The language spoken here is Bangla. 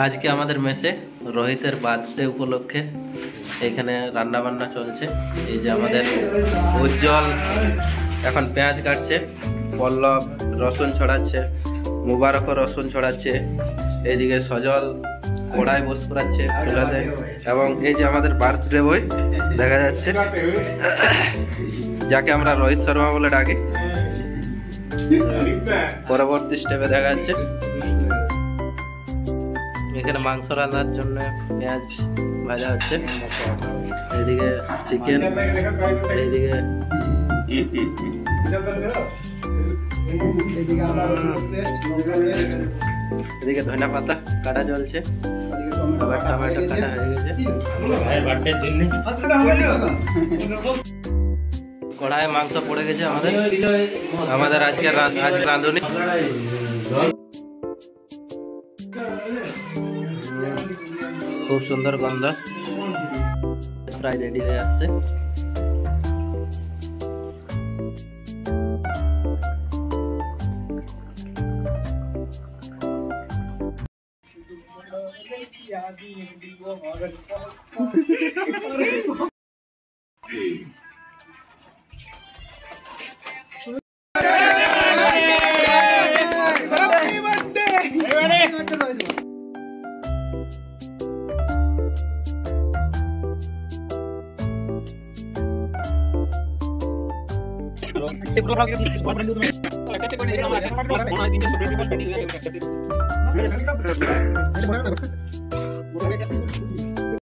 আজকে আমাদের মেসে রোহিতের বার্থডে উপলক্ষে এখানে রান্না বান্না চলছে। এই যে আমাদের উজ্জ্বল এখন পেঁয়াজ কাটছে, পল্লব রসুন ছড়াচ্ছে, মুবারকও রসুন ছড়াচ্ছে, এইদিকে সজল কড়াই বস করাচ্ছে চুলাতে, এবং এই যে আমাদের বার্থডে বয় দেখা যাচ্ছে, যাকে আমরা রোহিত শর্মা বলে ডাকি। পরবর্তী স্টেপে দেখা যাচ্ছে এখানে মাংস রান্নার জন্য পেঁয়াজ ভাজা হচ্ছে, এইদিকে চিকেন, এইদিকে এদিকে ধনিয়া পাতা কাটা চলছে, আবার টমেটো কাটা হয়ে গেছে। কড়াইয়ে মাংস পড়ে গেছে আমাদের আজকে রাঁধুনি। খুব সুন্দর গন্ধ, প্রায় রেডি হয়ে আসছে।